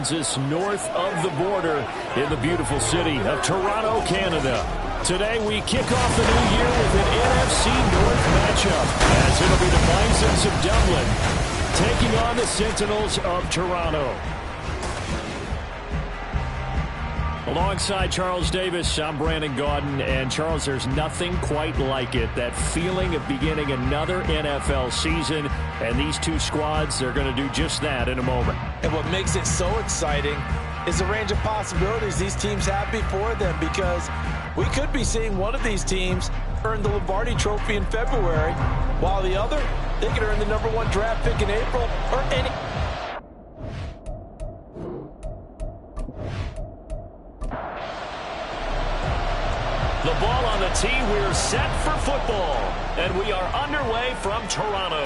Kansas, north of the border in the beautiful city of Toronto, Canada. Today we kick off the new year with an NFC North matchup, as it'll be the Bisons of Dublin taking on the Sentinels of Toronto. Alongside Charles Davis, I'm Brandon Gaudin. And Charles, there's nothing quite like it. That feeling of beginning another NFL season. And these two squads, they're going to do just that in a moment. And what makes it so exciting is the range of possibilities these teams have before them, because we could be seeing one of these teams earn the Lombardi Trophy in February, while the other, they could earn the #1 draft pick in April or any... The ball on the tee, we're set for football. And we are underway from Toronto.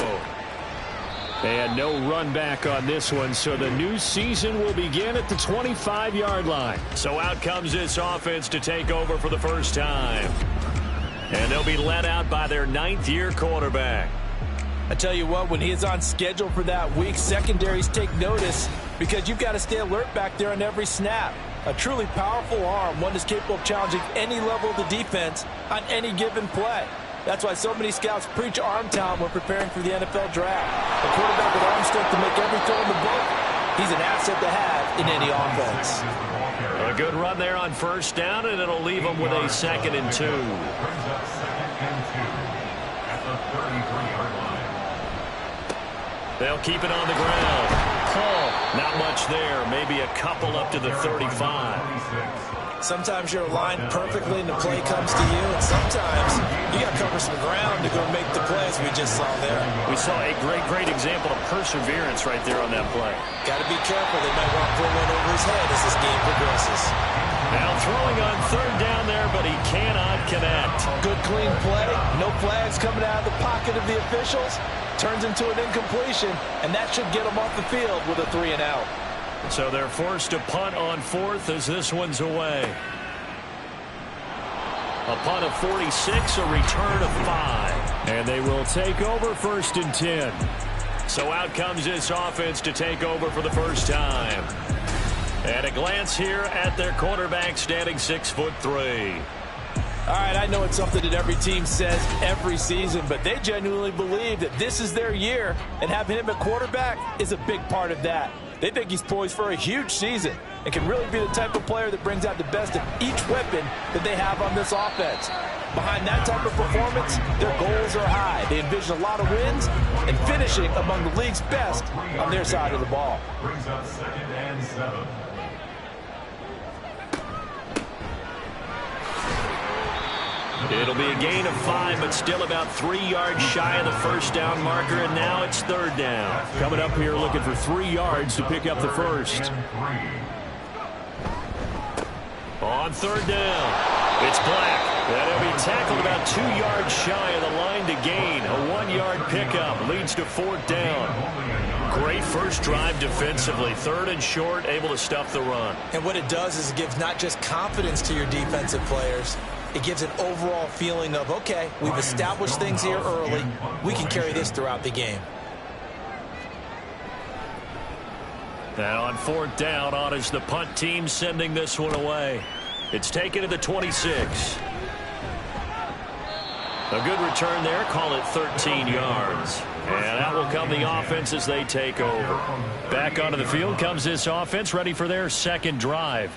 And no run back on this one, so the new season will begin at the 25-yard line. So out comes this offense to take over for the first time. And they'll be led out by their 9th-year quarterback. I tell you what, when he is on schedule for that week, secondaries take notice, because you've got to stay alert back there on every snap. A truly powerful arm, one that's capable of challenging any level of the defense on any given play. That's why so many scouts preach arm talent when preparing for the NFL draft. A quarterback with arm strength to make every throw in the book, he's an asset to have in any offense. A good run there on first down, and it'll leave them with a 2nd and 2. They'll keep it on the ground. Not much there. Maybe a couple up to the 35. Sometimes you're aligned perfectly and the play comes to you, and sometimes you got to cover some ground to go make the plays we just saw there. We saw a great example of perseverance right there on that play. Got to be careful. They might want to pull one over his head as this game progresses. Now throwing on 3rd down there, but he cannot connect. Good clean play. No flags coming out of the pocket of the officials. Turns into an incompletion, and that should get them off the field with a 3 and out. So they're forced to punt on 4th as this one's away. A punt of 46, a return of 5. And they will take over 1st and 10. So out comes this offense to take over for the first time. And a glance here at their quarterback, standing 6'3". All right, I know it's something that every team says every season, but they genuinely believe that this is their year, and having him at quarterback is a big part of that. They think he's poised for a huge season and can really be the type of player that brings out the best of each weapon that they have on this offense. Behind that type of performance, their goals are high. They envision a lot of wins and finishing among the league's best on their side of the ball. Brings up 2nd and 7. It'll be a gain of 5, but still about 3 yards shy of the first down marker, and now it's 3rd down. Coming up here looking for 3 yards to pick up the first. On 3rd down, it's Black. That'll be tackled about 2 yards shy of the line to gain. A 1-yard pickup leads to 4th down. Great first drive defensively. 3rd and short, able to stuff the run. And what it does is it gives not just confidence to your defensive players, it gives an overall feeling of, okay, we've established things here early. We can carry this throughout the game. Now on 4th down, on is the punt team sending this one away. It's taken to the 26. A good return there, call it 13 yards. And that will come the offense as they take over. Back onto the field comes this offense, ready for their 2nd drive.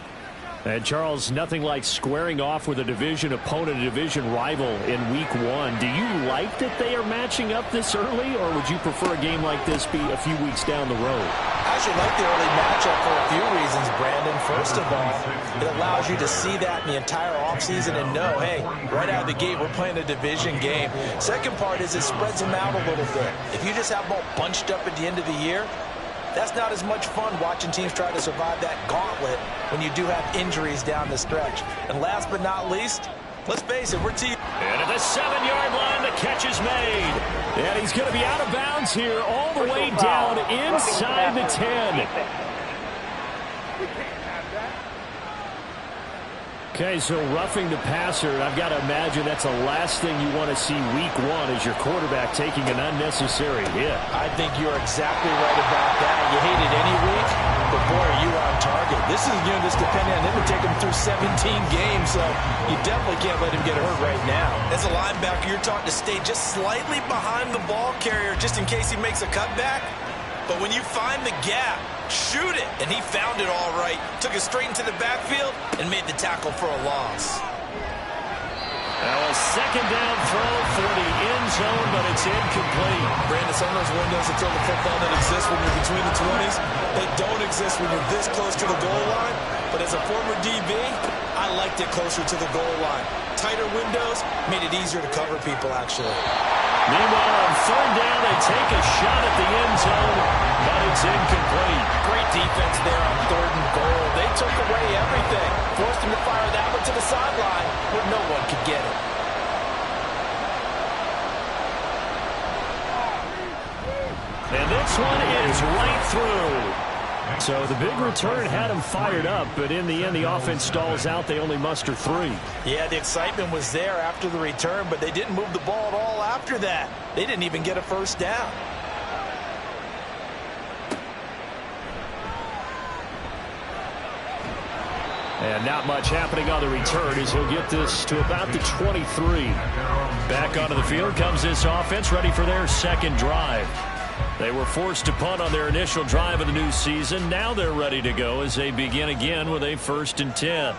And, Charles, nothing like squaring off with a division opponent, a division rival in Week 1. Do you like that they are matching up this early, or would you prefer a game like this be a few weeks down the road? I actually like the early matchup for a few reasons, Brandon. First of all, it allows you to see that in the entire offseason and know, hey, right out of the gate, we're playing a division game. Second part is it spreads them out a little bit. If you just have them all bunched up at the end of the year, that's not as much fun watching teams try to survive that gauntlet when you do have injuries down the stretch. And last but not least, let's face it, we're team. And at the 7-yard line, the catch is made. And he's going to be out of bounds here all the way down inside the 10. Okay, so roughing the passer, I've got to imagine that's the last thing you want to see week one as your quarterback taking an unnecessary hit. I think you're exactly right about that. You hate it any week, but boy, are you on This is a unit that's depending on him to take him through 17 games, so you definitely can't let him get hurt right now. As a linebacker, you're taught to stay just slightly behind the ball carrier just in case he makes a cutback. But when you find the gap, shoot it. And he found it all right. Took it straight into the backfield and made the tackle for a loss. Now a second down throw for the end zone, but it's incomplete. Brandon, some of those windows that tell the football that exist when you're between the 20s, they don't exist when you're this close to the goal line. But as a former DB, I liked it closer to the goal line. Tighter windows made it easier to cover people, actually. Meanwhile, on third down, they take a shot at the end zone, but it's incomplete. Great defense there on third and goal. They took away everything. Forced him to fire that one to the sideline where no one could get it. And this one is right through. So the big return had him fired up, but in the end, the offense stalls out. They only muster 3. Yeah, the excitement was there after the return, but they didn't move the ball at all after that. They didn't even get a first down. And not much happening on the return as he'll get this to about the 23. Back onto the field comes this offense, ready for their second drive. They were forced to punt on their initial drive of the new season. Now they're ready to go as they begin again with a 1st and 10.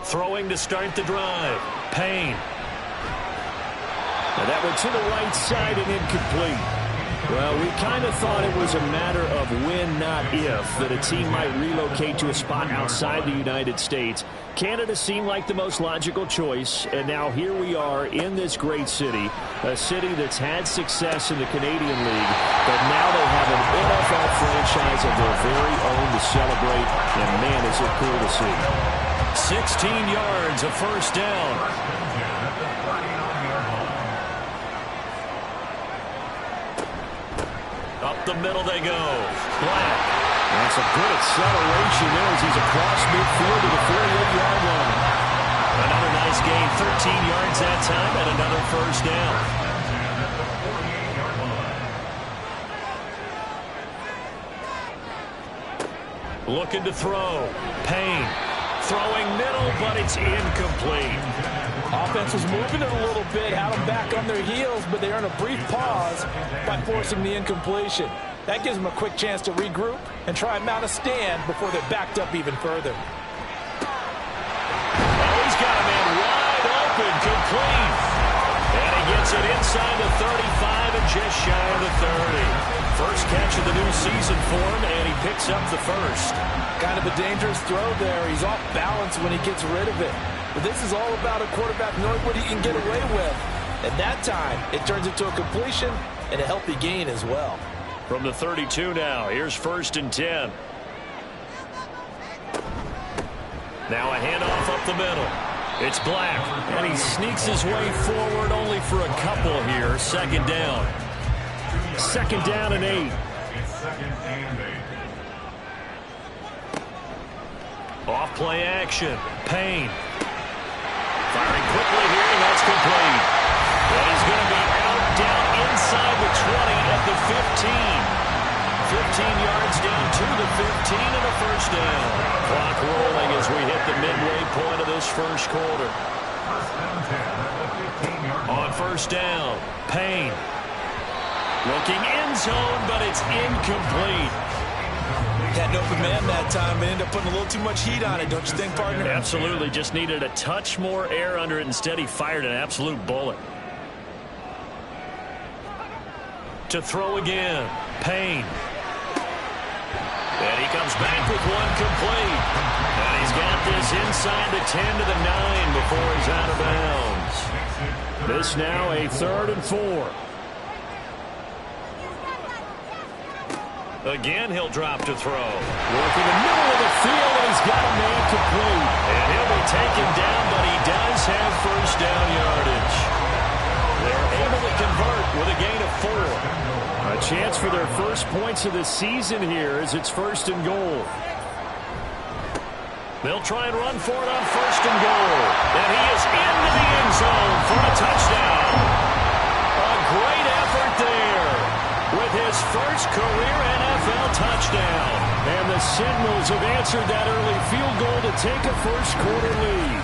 Throwing to start the drive. Payne. And that went to the right side and incomplete. Well, we kind of thought it was a matter of when, not if, that a team might relocate to a spot outside the United States. Canada seemed like the most logical choice, and now here we are in this great city, a city that's had success in the Canadian League, but now they have an NFL franchise of their very own to celebrate, and man, is it cool to see. 16 yards, a first down. Up the middle they go. Black. That's a good acceleration there as he's across midfield to the 48-yard line. Another nice gain, 13 yards that time, and another first down. Looking to throw. Payne. Throwing middle, but it's incomplete. Offense was moving it a little bit, had them back on their heels, but they earned a brief pause by forcing the incompletion. That gives them a quick chance to regroup and try and mount a stand before they're backed up even further. Oh, he's got a man wide open, complete. And he gets it inside the 35 and just shy of the 30. First catch of the new season for him, and he picks up the first. Kind of a dangerous throw there. He's off balance when he gets rid of it. But this is all about a quarterback knowing what he can get away with. At that time, it turns into a completion and a healthy gain as well. From the 32 now, here's 1st and 10. Now a handoff up the middle. It's Black, and he sneaks his way forward only for a couple here. Second down. Second down and 8. Off play action. Payne. Firing quickly here, and that's complete. And he's going to be out down inside the 20 at the 15. 15 yards down to the 15 and a first down. Clock rolling as we hit the midway point of this first quarter. On first down, Payne. Looking end zone, but it's incomplete. Had an open man that time, but ended up putting a little too much heat on it, don't you think, partner? Absolutely. Just needed a touch more air under it. Instead, he fired an absolute bullet. To throw again, Payne. And he comes back with one complete. And he's got this inside the 10 to the 9 before he's out of bounds. This now a 3rd and 4. Again, he'll drop to throw. Working the middle of the field, and he's got a man complete. And he'll be taken down, but he does have first down yardage. They're able to convert with a gain of 4. A chance for their first points of the season here as it's 1st and goal. They'll try and run for it on 1st and goal. And he is into the end zone for a touchdown. A great effort there with his first career NFL touchdown. the Sentinels have answered that early field goal to take a first-quarter lead.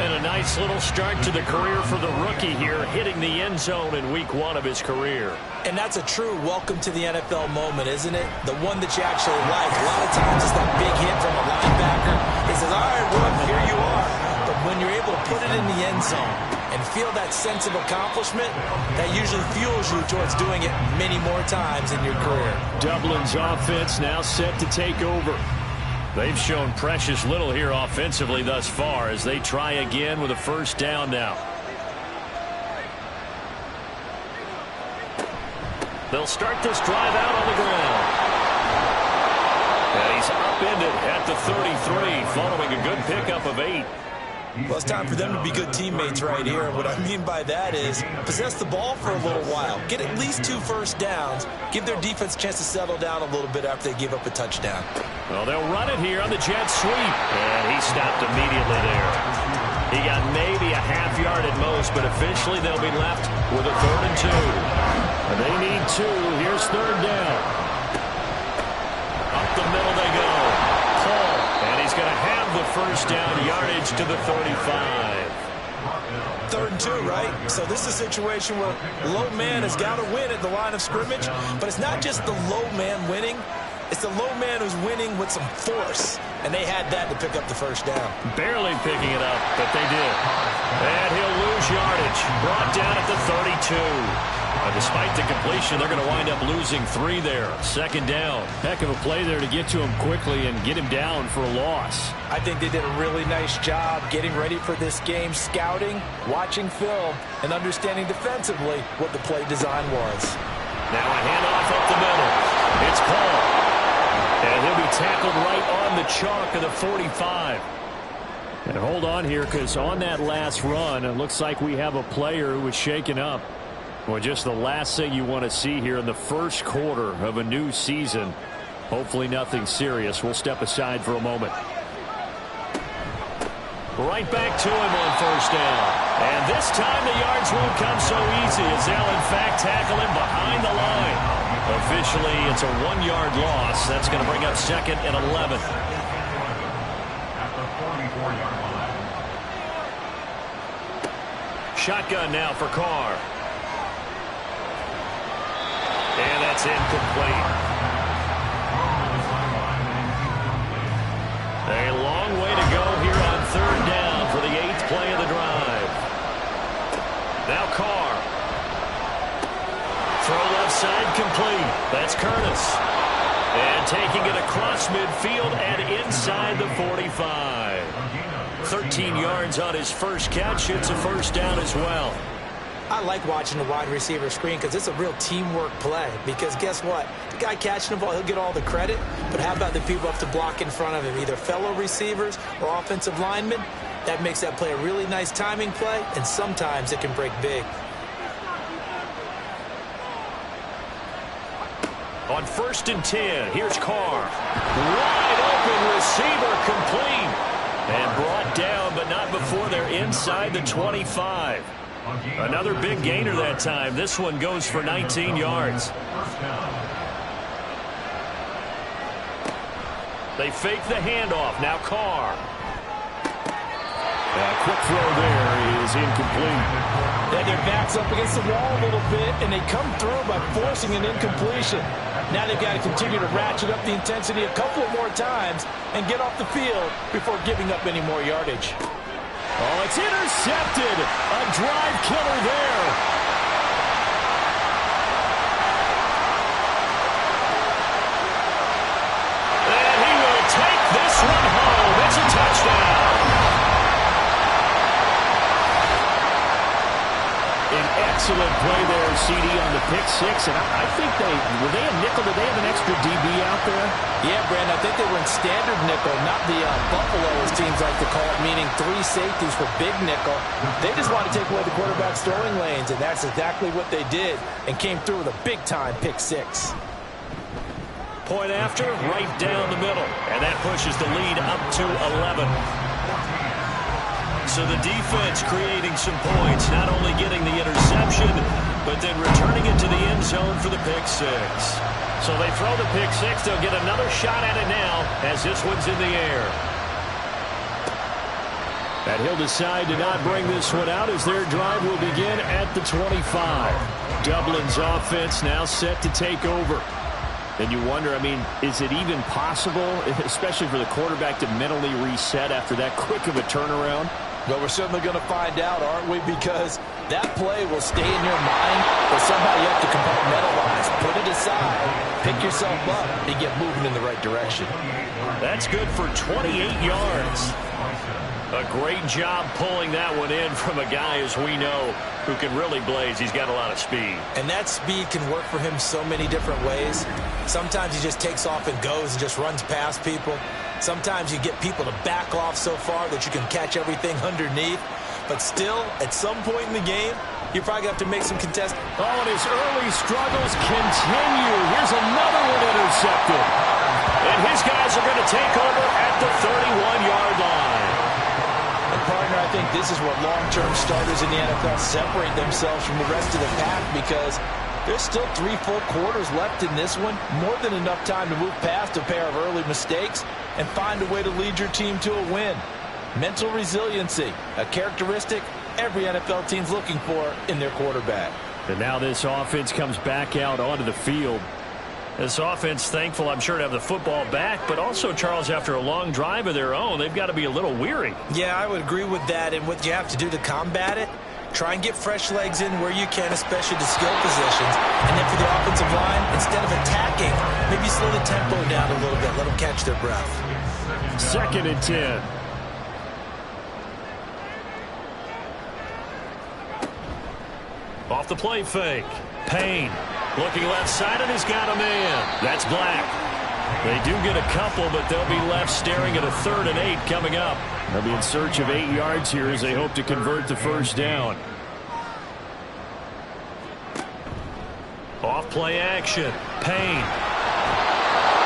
And a nice little start to the career for the rookie here, hitting the end zone in week 1 of his career. And that's a true welcome to the NFL moment, isn't it? The one that you actually like. A lot of times it's that big hit from a linebacker. He says, all right, Rook, here you are. But when you're able to put it in the end zone and feel that sense of accomplishment, that usually fuels you towards doing it many more times in your career. Dublin's offense now set to take over. They've shown precious little here offensively thus far as they try again with a first down now. They'll start this drive out on the ground. And he's upended at the 33 following a good pickup of 8. Well, it's time for them to be good teammates right here. What I mean by that is possess the ball for a little while. Get at least 2 first downs. Give their defense a chance to settle down a little bit after they give up a touchdown. Well, they'll run it here on the jet sweep. And he stopped immediately there. He got maybe a half yard at most, but officially they'll be left with a 3rd and 2. And they need 2. Here's 3rd down. Up the middle they go. Paul, and he's going to have the first down yardage to the 35. 3rd and 2, right? So this is a situation where low man has got to win at the line of scrimmage, but it's not just the low man winning. It's the low man who's winning with some force, and they had that to pick up the first down. Barely picking it up, but they did. And he'll lose yardage. Brought down at the 32. Despite the completion, they're going to wind up losing 3 there. 2nd down. Heck of a play there to get to him quickly and get him down for a loss. I think they did a really nice job getting ready for this game, scouting, watching film, and understanding defensively what the play design was. Now a handoff up the middle. It's Paul. And he'll be tackled right on the chalk of the 45. And hold on here, because on that last run, it looks like we have a player who was shaken up. Well, just the last thing you want to see here in the first quarter of a new season. Hopefully nothing serious. We'll step aside for a moment. Right back to him on first down. And this time the yards won't come so easy as they'll in fact tackle him behind the line. Officially, it's a 1-yard loss. That's going to bring up 2nd and 11. At the 44-yard line. Shotgun now for Carr. And that's incomplete. A long way to go here on 3rd down for the 8th play of the drive. Now Carr. Throw left side complete. That's Curtis. And taking it across midfield and inside the 45. 13 yards on his first catch. It's a first down as well. I like watching the wide receiver screen because it's a real teamwork play. Because guess what? The guy catching the ball, he'll get all the credit. But how about the people up to block in front of him, either fellow receivers or offensive linemen? That makes that play a really nice timing play, and sometimes it can break big. On 1st and 10, here's Carr. Wide open receiver complete. And brought down, but not before they're inside the 25. Another big gainer that time. This one goes for 19 yards. They fake the handoff. Now Carr. Quick throw there is incomplete. Then their back's up against the wall a little bit, and they come through by forcing an incompletion. Now they've got to continue to ratchet up the intensity a couple of more times and get off the field before giving up any more yardage. Oh, it's intercepted. A drive killer there. And he will take this one home. It's a touchdown. An excellent play there, CD, on the pick six. And I think were they a nickel? Did they have an extra DB out there? Yeah, Brandon, I think they were in standard nickel, not the Buffalo, as teams like to call it, meaning 3 safeties for big nickel. They just want to take away the quarterback's throwing lanes, and that's exactly what they did, and came through with a big-time pick six. Point after, right down the middle, and that pushes the lead up to 11. So the defense creating some points, not only getting the interception, but then returning it to the end zone for the pick six. So they throw the pick six. They'll get another shot at it now as this one's in the air. And he'll decide to not bring this one out as their drive will begin at the 25. Dublin's offense now set to take over. And you wonder, I mean, is it even possible, especially for the quarterback, to mentally reset after that quick of a turnaround? Well, we're certainly going to find out, aren't we? Because that play will stay in your mind, but somehow you have to compartmentalize, put it aside, pick yourself up, and get moving in the right direction. That's good for 28 yards. A great job pulling that one in from a guy, as we know, who can really blaze. He's got a lot of speed. And that speed can work for him so many different ways. Sometimes he just takes off and goes and just runs past people. Sometimes you get people to back off so far that you can catch everything underneath. But still, at some point in the game, you probably have to make some contest. Oh, and his early struggles continue. Here's another one intercepted. And his guys are going to take over at the 31-yard line. And partner, I think this is where long-term starters in the NFL separate themselves from the rest of the pack, because there's still 3 full quarters left in this one. More than enough time to move past a pair of early mistakes and find a way to lead your team to a win. Mental resiliency, a characteristic every NFL team's looking for in their quarterback. And now this offense comes back out onto the field. This offense, thankful, I'm sure, to have the football back, but also, Charles, after a long drive of their own, they've got to be a little weary. Yeah, I would agree with that, and what you have to do to combat it, try and get fresh legs in where you can, especially to skill positions. And then for the offensive line, instead of attacking, maybe slow the tempo down a little bit, let them catch their breath. 2nd and 10. Off the play fake. Payne looking left side, and he's got a man. That's Black. They do get a couple, but they'll be left staring at a 3rd and 8 coming up. They'll be in search of 8 yards here as they hope to convert the first down. Off play action. Payne.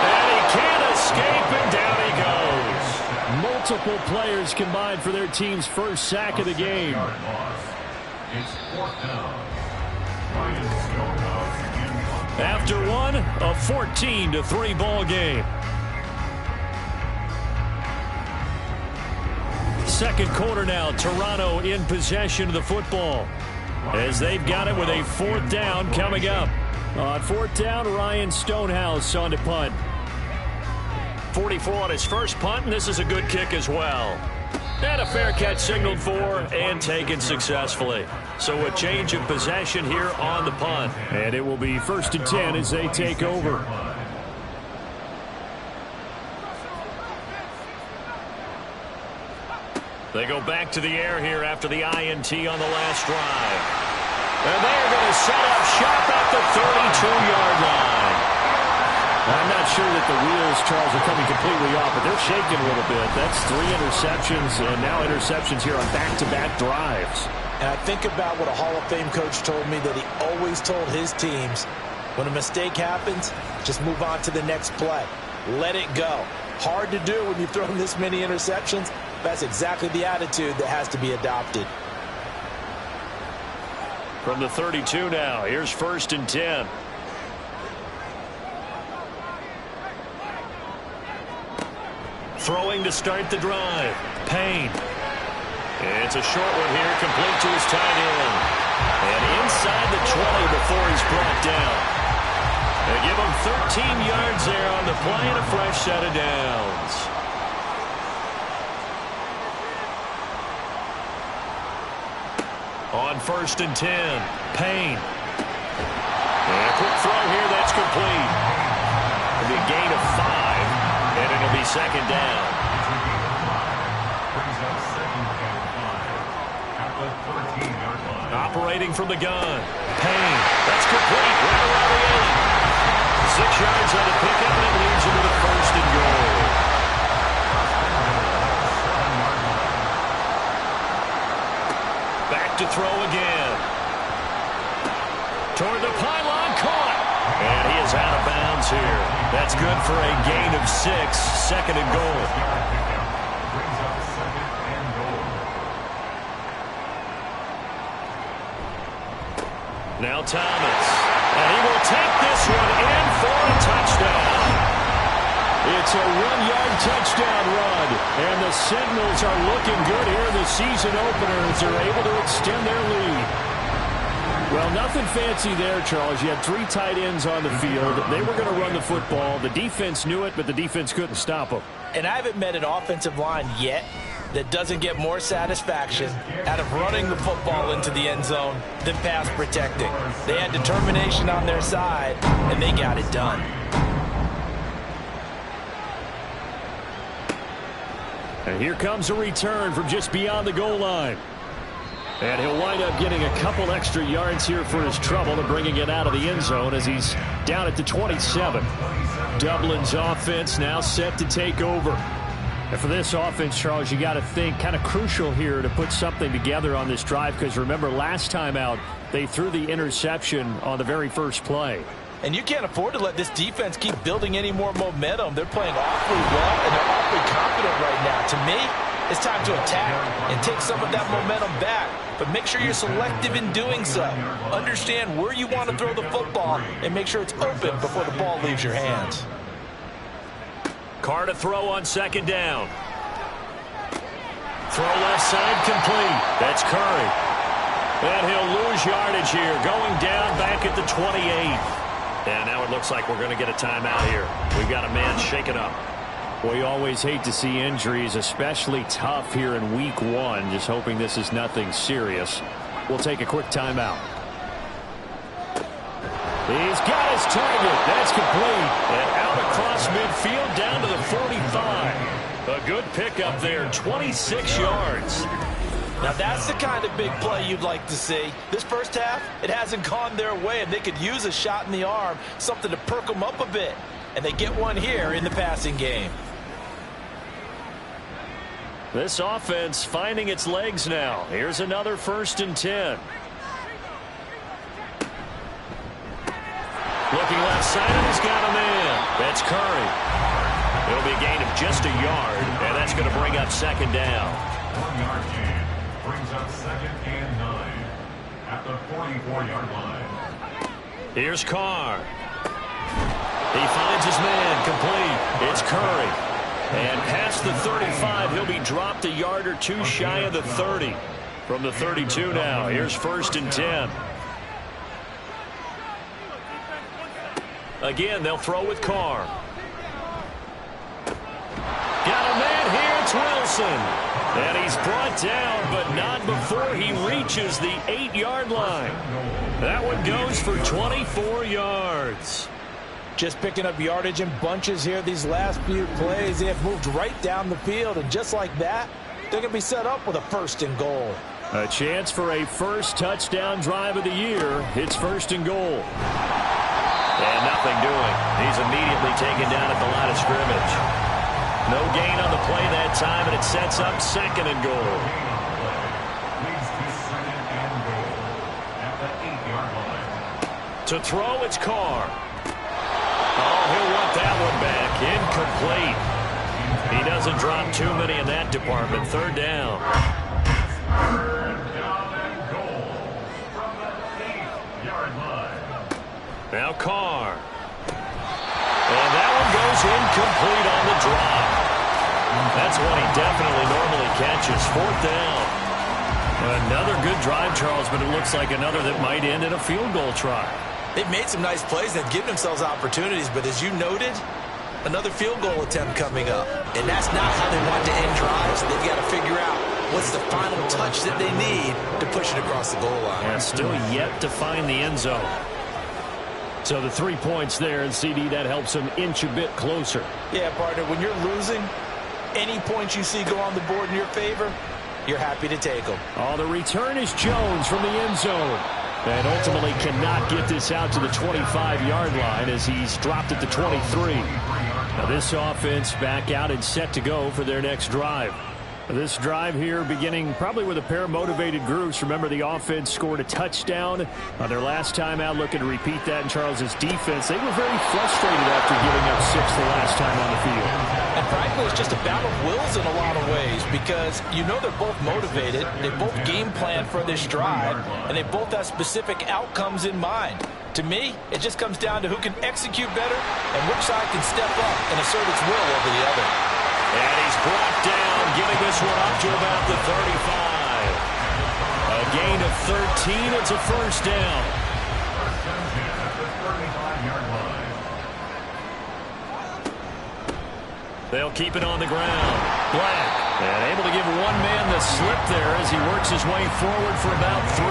And he can't escape, and down he goes. Multiple players combined for their team's first sack of the game. It's 4th down. After one, a 14-3 ball game. Second quarter now, Toronto in possession of the football as they've got it with a 4th down coming up. On 4th down, Ryan Stonehouse on to punt. 44 on his first punt, and this is a good kick as well. And a fair catch signaled for and taken successfully. So a change of possession here on the punt. And it will be 1st and 10 as they take over. They go back to the air here after the INT on the last drive. And they're going to set up shop at the 32-yard line. I'm not sure that the wheels, Charles, are coming completely off, but they're shaking a little bit. That's 3 interceptions, and now interceptions here on back-to-back drives. And I think about what a Hall of Fame coach told me, that he always told his teams, when a mistake happens, just move on to the next play. Let it go. Hard to do when you've thrown this many interceptions. That's exactly the attitude that has to be adopted. From the 32 now, here's 1st and 10. Throwing to start the drive. Payne. It's a short one here, complete to his tight end. And inside the 20 before he's brought down. They give him 13 yards there on the play and a fresh set of downs. On 1st and 10, Payne. And a quick throw here, that's complete. It'll be a gain of 5, and it'll be 2nd down. Operating from the gun. Payne. That's complete. Right around the 8. 6 yards on the pickup, and it leads him to the 1st and goal. Back to throw again. Toward the pylon, caught. And he is out of bounds here. That's good for a gain of 6. 2nd and goal. Now Thomas. And he will take this one in for a It's a one-yard touchdown run. And the Sentinels are looking good here in the season opener as they're able to extend their lead. Well, nothing fancy there, Charles. You had 3 tight ends on the field. They were going to run the football. The defense knew it, but the defense couldn't stop them. And I haven't met an offensive line yet that doesn't get more satisfaction out of running the football into the end zone than pass protecting. They had determination on their side, and they got it done. And here comes a return from just beyond the goal line. And he'll wind up getting a couple extra yards here for his trouble and bringing it out of the end zone as he's down at the 27. Dublin's offense now set to take over. And for this offense, Charles, you got to think kind of crucial here to put something together on this drive because remember last time out they threw the interception on the very first play. And you can't afford to let this defense keep building any more momentum. They're playing awfully well, and they're awfully confident right now. To me, it's time to attack and take some of that momentum back. But make sure you're selective in doing so. Understand where you want to throw the football and make sure it's open before the ball leaves your hands. Carr to throw on second down. Throw left side complete. That's Curry. And he'll lose yardage here. Going down back at the 28. And now it looks like we're going to get a timeout here. We've got a man shaken up. We always hate to see injuries, especially tough here in week 1. Just hoping this is nothing serious. We'll take a quick timeout. He's got his target. That's complete. And out across midfield down to the 45. A good pickup there, 26 yards. Now that's the kind of big play you'd like to see. This first half, it hasn't gone their way, and they could use a shot in the arm, something to perk them up a bit. And they get one here in the passing game. This offense finding its legs now. Here's another 1st and 10. Looking left side, and he's got a man. That's Curry. It'll be a gain of just a yard, and that's going to bring up second down. 1-yard gain brings up 2nd and 9 at the 44-yard line. Here's Carr. He finds his man complete. It's Curry. And past the 35, he'll be dropped a yard or 2 shy of the 30. From the 32 now, here's 1st and 10. Again, they'll throw with Carr. Got a man here, it's Wilson. And he's brought down, but not before he reaches the 8-yard line. That one goes for 24 yards. Just picking up yardage in bunches here these last few plays. They have moved right down the field, and just like that, they're going to be set up with a 1st and goal. A chance for a first touchdown drive of the year. It's 1st and goal. And nothing doing. He's immediately taken down at the line of scrimmage. No gain on the play that time, and it sets up 2nd and goal. To throw, it's Carr. Oh, he'll want that one back. Incomplete. He doesn't drop too many in that department. 3rd down. 3rd down and goal from the 8-yard line. Now Carr. And that one goes incomplete on the drop. That's one he definitely normally catches. 4th down. Another good drive, Charles, but it looks like another that might end in a field goal try. They've made some nice plays. They've given themselves opportunities, but as you noted, another field goal attempt coming up. And that's not how they want to end drives. They've got to figure out what's the final touch that they need to push it across the goal line. And still yet to find the end zone. So the 3 points there, and CD, that helps them inch a bit closer. Yeah, partner, when you're losing, any points you see go on the board in your favor, you're happy to take them. Oh, the return is Jones from the end zone. And ultimately cannot get this out to the 25-yard line as he's dropped at the 23. Now this offense back out and set to go for their next drive. This drive here beginning probably with a pair of motivated groups. Remember, the offense scored a touchdown on their last time out, looking to repeat that in Charles's defense. They were very frustrated after giving up 6 the last time on the field. And frankly, it's just a battle of wills in a lot of ways because you know they're both motivated. They both game plan for this drive, and they both have specific outcomes in mind. To me, it just comes down to who can execute better and which side can step up and assert its will over the other. And he's brought down, giving this one up to about the 35. A gain of 13. It's a first down. First and 10 at the 35-yard line. They'll keep it on the ground. Black, and able to give one man the slip there as he works his way forward for about 3.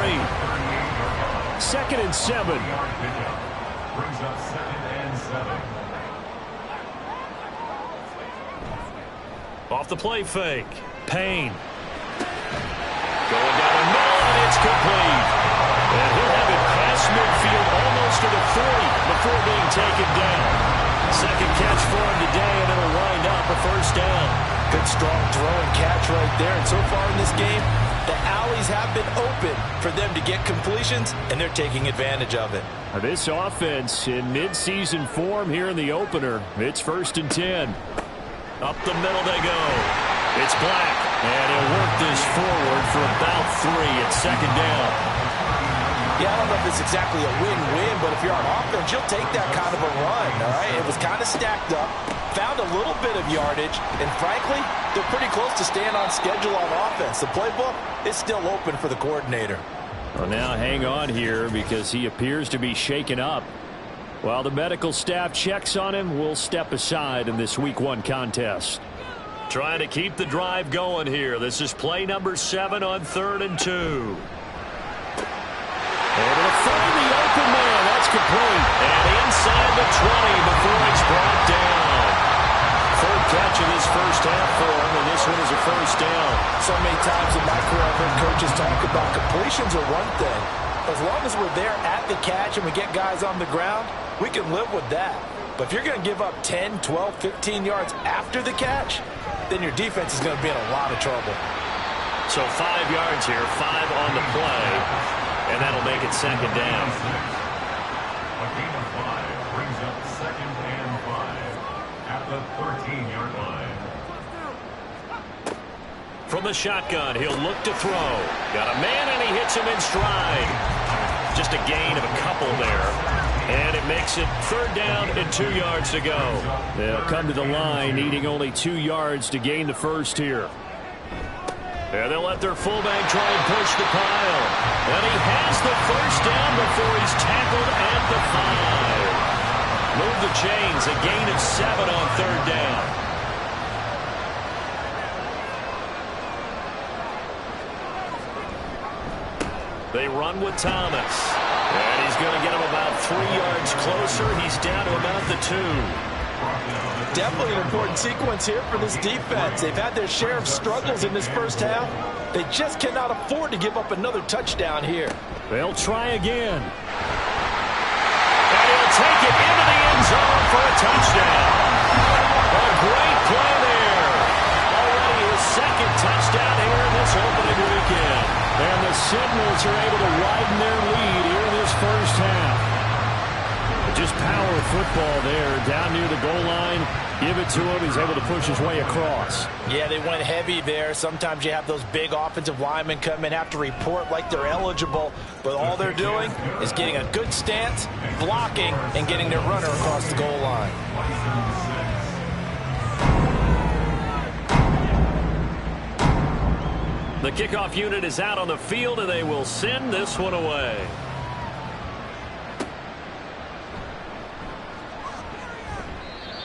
2nd and 7. Brings up 2nd and 7. Off the play fake. Payne. Going down the middle, and it's complete. And he'll have it past midfield almost to the 40 before being taken down. Second catch for him today, and it'll wind up a first down. Good strong throw and catch right there. And so far in this game, the alleys have been open for them to get completions, and they're taking advantage of it. This offense in mid-season form here in the opener. It's 1st and 10. Up the middle they go. It's Black, and he'll work this forward for about 3 at 2nd down. Yeah, I don't know if it's exactly a win-win, but if you're on offense, you'll take that kind of a run, all right? It was kind of stacked up, found a little bit of yardage, and frankly, they're pretty close to staying on schedule on offense. The playbook is still open for the coordinator. Well, now hang on here because he appears to be shaken up. While the medical staff checks on him, we'll step aside in this Week 1 contest. Trying to keep the drive going here. This is play number 7 on 3rd and 2. Able to find the open man. That's complete. And inside the 20 before it's brought down. 3rd catch of this first half for him, and this one is a first down. So many times in my career I've heard coaches talk about completions are one thing. As long as we're there at the catch and we get guys on the ground, we can live with that. But if you're going to give up 10, 12, 15 yards after the catch, then your defense is going to be in a lot of trouble. So 5 yards here, 5 on the play, and that'll make it 2nd down. A gain of 5 brings up 2nd and 5 at the 13-yard line. From the shotgun, he'll look to throw. Got a man, and he hits him in stride. Just a gain of a couple there. And it makes it 3rd down and 2 yards to go. They'll come to the line, needing only 2 yards to gain the first here. And they'll let their fullback try and push the pile. And he has the first down before he's tackled at the 5. Move the chains, a gain of 7 on 3rd down. They run with Thomas. And he's going to get him about 3 yards closer. He's down to about the 2. Definitely an important sequence here for this defense. They've had their share of struggles in this first half. They just cannot afford to give up another touchdown here. They'll try again. And he'll take it into the end zone for a touchdown. A great play there. Already his 2nd touchdown here in this opening weekend. And the Sentinels are able to widen their lead here in this first half. Just power football there, down near the goal line. Give it to him. He's able to push his way across. Yeah, they went heavy there. Sometimes you have those big offensive linemen come in, have to report like they're eligible, but all they're doing is getting a good stance, blocking, and getting their runner across the goal line. The kickoff unit is out on the field, and they will send this one away.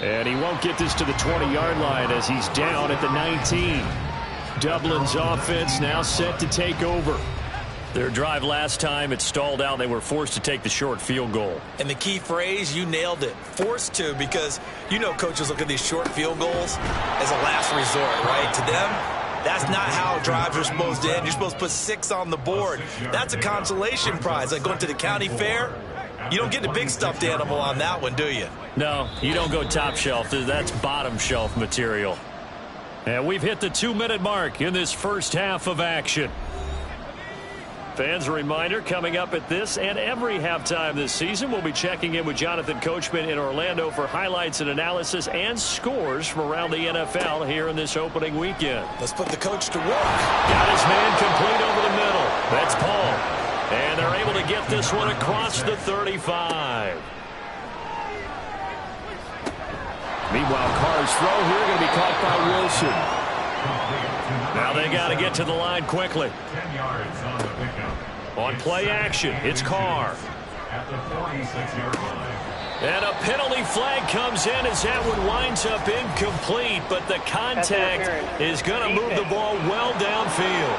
And he won't get this to the 20-yard line as he's down at the 19. Dublin's offense now set to take over. Their drive last time, it stalled out. They were forced to take the short field goal. And the key phrase, you nailed it, forced to, because you know coaches look at these short field goals as a last resort, right? To them, that's not how drives are supposed to end. You're supposed to put 6 on the board. That's a consolation prize. Like going to the county fair, you don't get the big stuffed animal on that one, do you? No, you don't go top shelf. That's bottom shelf material. And we've hit the 2-minute mark in this first half of action. Fans, a reminder, coming up at this and every halftime this season, we'll be checking in with Jonathan Coachman in Orlando for highlights and analysis and scores from around the NFL here in this opening weekend. Let's put the coach to work. Got his man complete over the middle. That's Paul. And they're able to get this one across the 35. Meanwhile, Carr's throw here going to be caught by Wilson. Now they got to get to the line quickly. 10 yards on the pickup. On play action, it's Carr. At the 46-yard line. And a penalty flag comes in as that one winds up incomplete, but the contact is going to move the ball well downfield.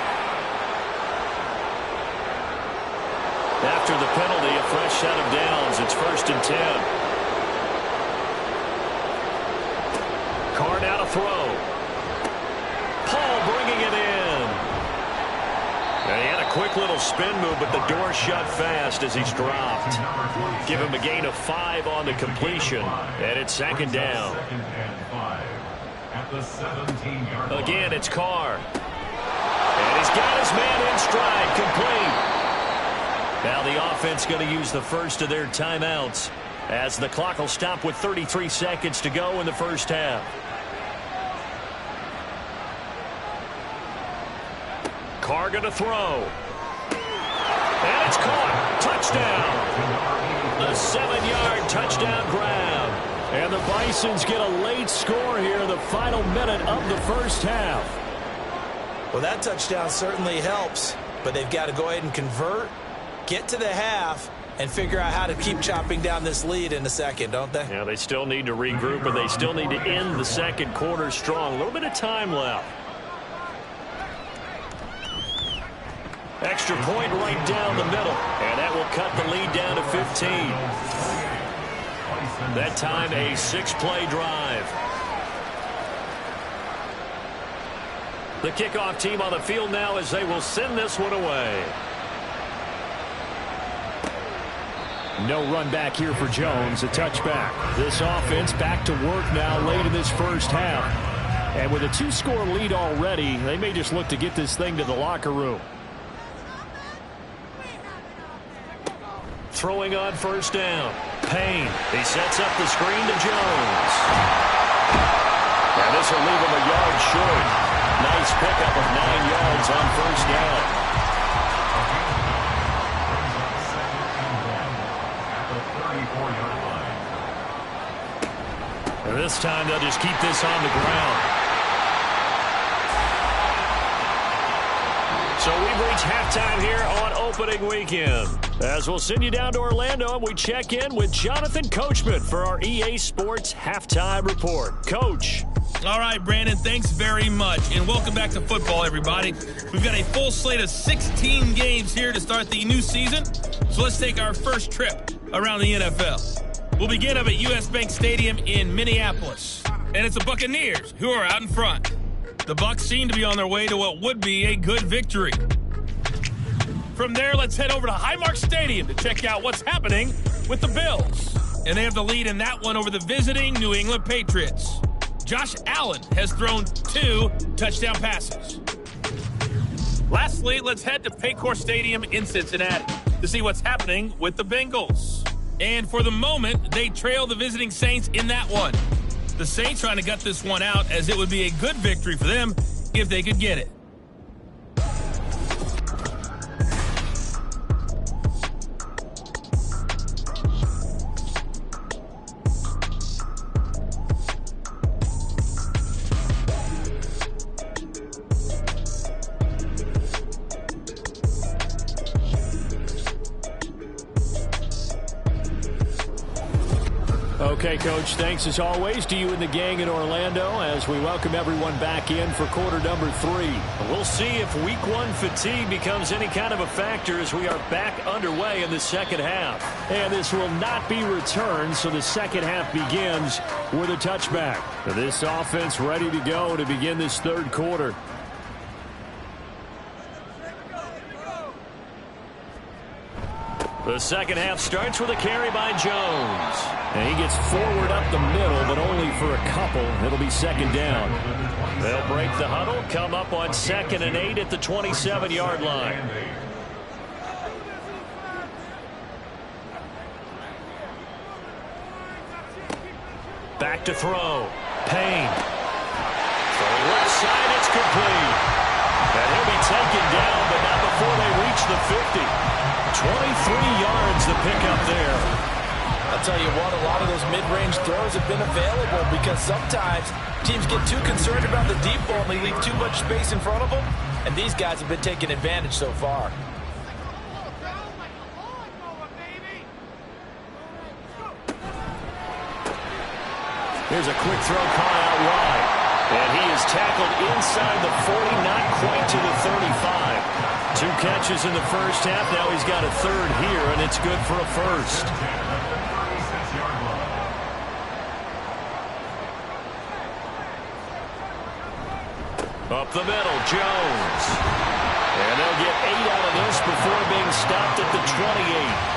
After the penalty, a fresh set of downs. It's 1st and 10. Carr now to throw. Paul bringing it in. And he had a quick little spin move, but the door shut fast as he's dropped. Give him a gain of 5 on the completion, and it's 2nd down. Second and 5. At the 17-yard line. Again, it's Carr. And he's got his man in stride, complete. Now the offense going to use the first of their timeouts as the clock will stop with 33 seconds to go in the first half. Carr going to throw. And it's caught. Touchdown. The 7-yard touchdown grab. And the Bisons get a late score here in the final minute of the first half. Well, that touchdown certainly helps, but they've got to go ahead and convert, get to the half, and figure out how to keep chopping down this lead in the second, don't they? Yeah, they still need to regroup, and they still need to end the second quarter strong. A little bit of time left. Extra point right down the middle, and that will cut the lead down to 15. That time a 6-play drive. The kickoff team on the field now as they will send this one away. No run back here for Jones, a touchback. This offense back to work now late in this first half. And with a 2-score lead already, they may just look to get this thing to the locker room. Throwing on 1st down. Payne. He sets up the screen to Jones. And this will leave him a yard short. Nice pickup of 9 yards on 1st down. At the 34-yard line. And this time they'll just keep this on the ground. So we've reached halftime here on opening weekend. As we'll send you down to Orlando and we check in with Jonathan Coachman for our EA Sports Halftime Report. Coach. All right, Brandon, thanks very much. And welcome back to football, everybody. We've got a full slate of 16 games here to start the new season. So let's take our first trip around the NFL. We'll begin up at US Bank Stadium in Minneapolis. And it's the Buccaneers who are out in front. The Bucs seem to be on their way to what would be a good victory. From there, let's head over to Highmark Stadium to check out what's happening with the Bills. And they have the lead in that one over the visiting New England Patriots. Josh Allen has thrown 2 touchdown passes. Lastly, let's head to Paycor Stadium in Cincinnati to see what's happening with the Bengals. And for the moment, they trail the visiting Saints in that one. The Saints trying to gut this one out as it would be a good victory for them if they could get it. Okay, Coach, thanks as always to you and the gang in Orlando as we welcome everyone back in for quarter number 3. We'll see if week 1 fatigue becomes any kind of a factor as we are back underway in the second half. And this will not be returned, so the second half begins with a touchback. This offense ready to go to begin this third quarter. The second half starts with a carry by Jones. And he gets forward up the middle, but only for a couple. It'll be 2nd down. They'll break the huddle, come up on 2nd and 8 at the 27-yard line. Back to throw. Payne. Throwing left side, it's complete. And he'll be taken down, but not before they reach the 50. 23 yards the pickup there. I'll tell you what, a lot of those mid-range throws have been available because sometimes teams get too concerned about the deep ball and they leave too much space in front of them, and these guys have been taking advantage so far. Here's a quick throw caught out wide. And he is tackled inside the 40, not quite to the 35. 2 catches in the first half. Now he's got a third here, and it's good for a first. Up the middle, Jones. And they'll get 8 out of this before being stopped at the 28.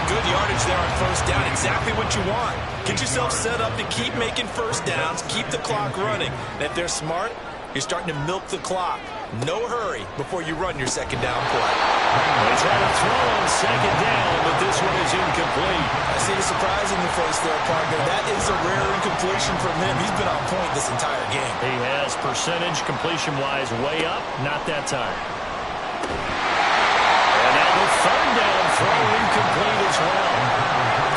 Good yardage there on first down. Exactly what you want. Get yourself set up to keep making first downs, keep the clock running. And if they're smart, you're starting to milk the clock. No hurry before you run your second down play. He's had a throw on second down, but this one is incomplete. I see the surprise in your face there, partner. That is a rare incompletion from him. He's been on point this entire game. He has percentage completion-wise way up. Not that time. And now the third down throw incomplete as well.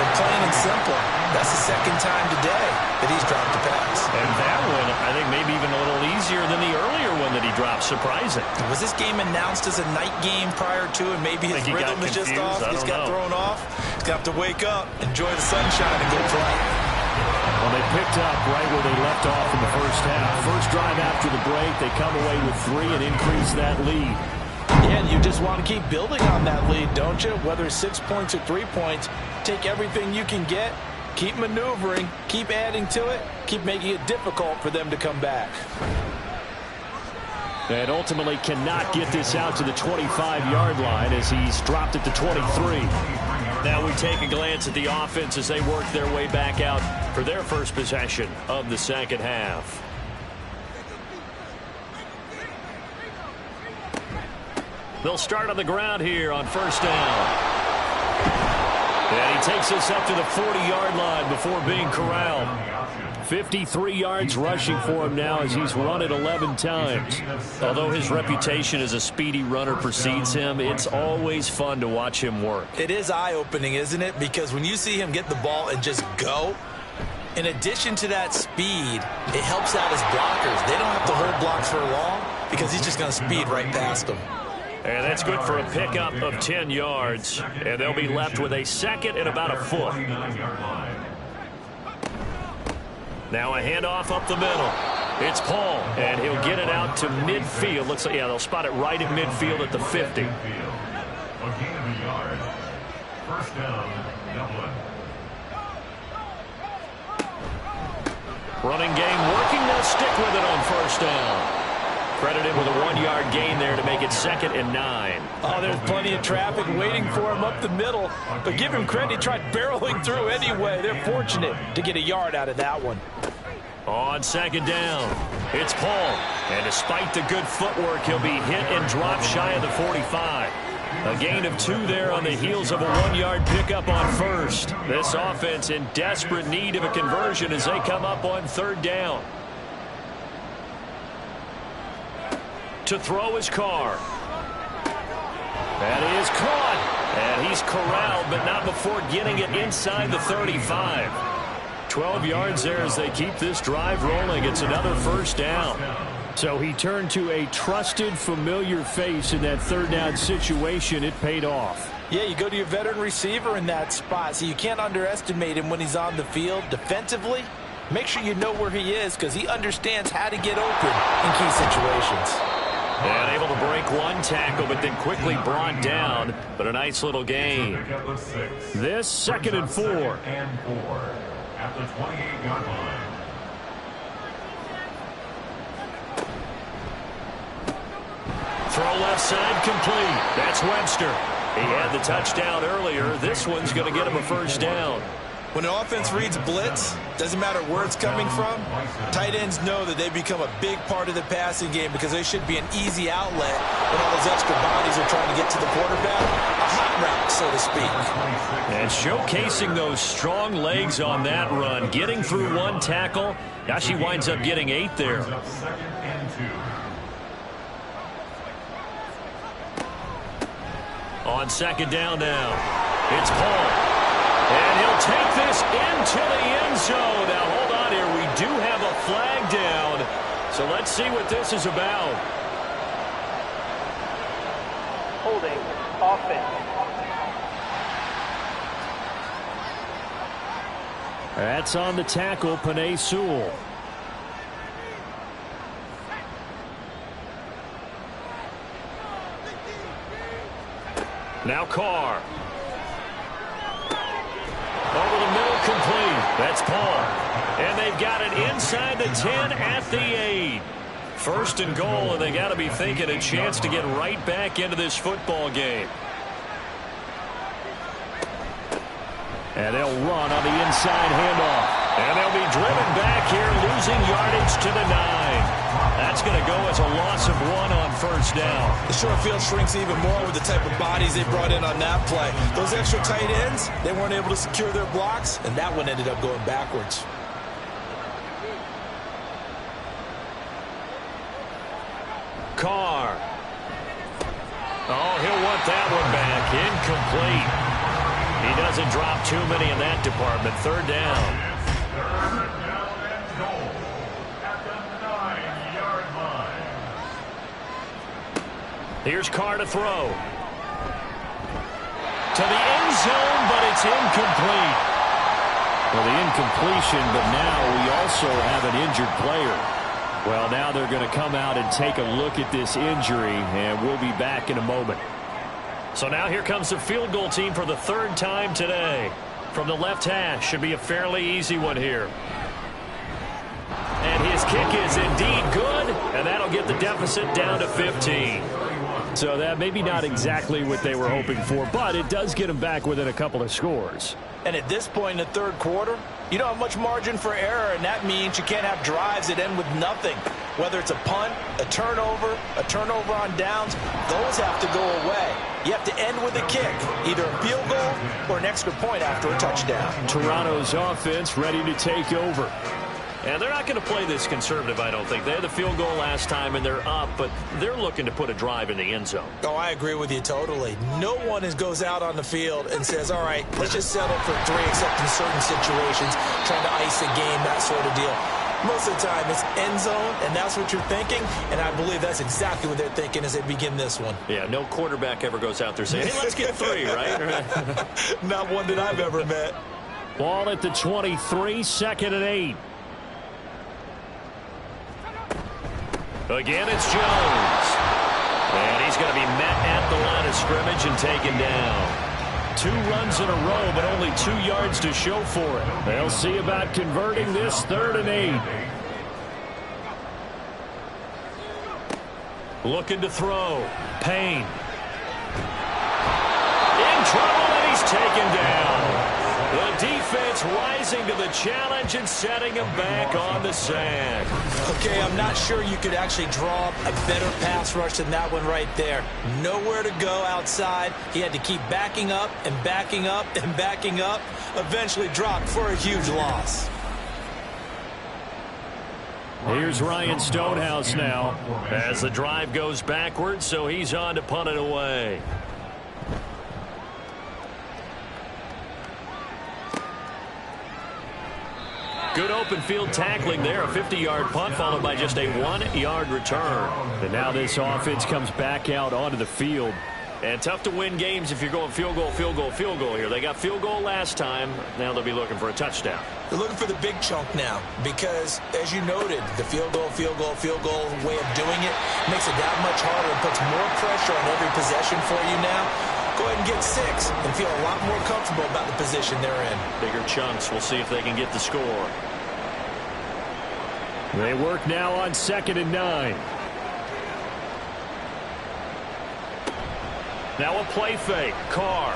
But plain and simple, that's the second time today that he's dropped a pass. And that one, I think maybe even a little easier than the earlier one that he dropped. Surprising. Was this game announced as a night game prior to, and maybe his rhythm is just off? He's got thrown off. He's got to wake up, enjoy the sunshine, and go play. Well, they picked up right where they left off in the first half. First drive after the break, they come away with 3 and increase that lead. Yeah, you just want to keep building on that lead, don't you? Whether it's 6 points or 3 points, take everything you can get, keep maneuvering, keep adding to it, keep making it difficult for them to come back. And ultimately cannot get this out to the 25-yard line as he's dropped at the 23. Now we take a glance at the offense as they work their way back out for their first possession of the second half. They'll start on the ground here on first down. And he takes us up to the 40-yard line before being corralled. 53 yards rushing for him now as he's run it 11 times. Although his reputation as a speedy runner precedes him, it's always fun to watch him work. It is eye-opening, isn't it? Because when you see him get the ball and just go, in addition to that speed, it helps out his blockers. They don't have to hold blocks for long because he's just going to speed right past them. And that's good for a pickup of 10 yards. And they'll be left with a second and about a foot. Now a handoff up the middle. It's Paul, and he'll get it out to midfield. Looks like, yeah, they'll spot it right at midfield at the 50. First down, Dublin. Running game working. They'll stick with it on first down. Credited with a 1-yard gain there to make it 2nd and 9. Oh, there's plenty of traffic waiting for him up the middle. But give him credit, he tried barreling through anyway. They're fortunate to get a yard out of that one. On second down, it's Paul. And despite the good footwork, he'll be hit and dropped shy of the 45. A gain of 2 there on the heels of a 1-yard pickup on first. This offense in desperate need of a conversion as they come up on third down. To throw his Carr. That is caught. And he's corralled, but not before getting it inside the 35. 12 yards there as they keep this drive rolling. It's another first down. So he turned to a trusted, familiar face in that third down situation. It paid off. Yeah, you go to your veteran receiver in that spot, so you can't underestimate him when he's on the field defensively. Make sure you know where he is because he understands how to get open in key situations. And able to break one tackle, but then quickly brought down. But a nice little gain. This 2nd and 4. And 4 at the 28-yard line. Throw left side complete. That's Webster. He had the touchdown earlier. This one's going to get him a first down. When an offense reads blitz, doesn't matter where it's coming from, tight ends know that they become a big part of the passing game because they should be an easy outlet when all those extra bodies are trying to get to the quarterback. A hot route, so to speak. And showcasing those strong legs on that run. Getting through one tackle. Gosh, he winds up getting 8 there. Second and 2. On second down now. It's Paul. And he'll take this into the end zone. Now, hold on here. We do have a flag down. So let's see what this is about. Holding offense. That's on the tackle, Penei Sewell. Now Carr. Over the middle, complete. That's Paul. And they've got it inside the 10 at the 8. First and goal, and they got to be thinking a chance to get right back into this football game. And they'll run on the inside handoff. And they'll be driven back here, losing yardage to the 9. That's going to go as a loss of 1 on first down. The short field shrinks even more with the type of bodies they brought in on that play. Those extra tight ends, they weren't able to secure their blocks, and that one ended up going backwards. Carr. Oh, he'll want that one back. Incomplete. He doesn't drop too many in that department. Third down. Third down and goal at the 9-yard line. Here's Carr to throw. To the end zone, but it's incomplete. Well, the incompletion, but now we also have an injured player. Well, now they're going to come out and take a look at this injury, and we'll be back in a moment. So now here comes the field goal team for the third time today. From the left hash, should be a fairly easy one here. And his kick is indeed good, and that'll get the deficit down to 15. So that maybe not exactly what they were hoping for, but it does get them back within a couple of scores. And at this point in the third quarter, you don't have much margin for error, and that means you can't have drives that end with nothing. Whether it's a punt, a turnover on downs, those have to go away. You have to end with a kick, either a field goal or an extra point after a touchdown. Toronto's offense ready to take over. And they're not going to play this conservative, I don't think. They had the field goal last time, and they're up, but they're looking to put a drive in the end zone. Oh, I agree with you totally. No one goes out on the field and says, all right, let's just settle for 3, except in certain situations, trying to ice a game, that sort of deal. Most of the time, it's end zone, and that's what you're thinking, and I believe that's exactly what they're thinking as they begin this one. Yeah, no quarterback ever goes out there saying, hey, let's get 3, right? Not one that I've ever met. Ball at the 23, second and 8. Again, it's Jones. And he's going to be met at the line of scrimmage and taken down. 2 runs in a row, but only 2 yards to show for it. They'll see about converting this 3rd and 8. Looking to throw. Payne. In trouble, and he's taken down. The defense rising to the challenge and setting him back on the sack. Okay, I'm not sure you could actually draw up a better pass rush than that one right there. Nowhere to go outside. He had to keep backing up and backing up and backing up. Eventually dropped for a huge loss. Here's Ryan Stonehouse now. As the drive goes backwards, so he's on to punt it away. Good open field tackling there. A 50-yard punt followed by just a 1-yard return. And now this offense comes back out onto the field. And tough to win games if you're going field goal, field goal, field goal here. They got field goal last time. Now they'll be looking for a touchdown. They're looking for the big chunk now because, as you noted, the field goal way of doing it makes it that much harder and puts more pressure on every possession for you now. Go ahead and get 6 and feel a lot more comfortable about the position they're in. Bigger chunks. We'll see if they can get the score. They work now on 2nd and 9. Now a play fake. Carr.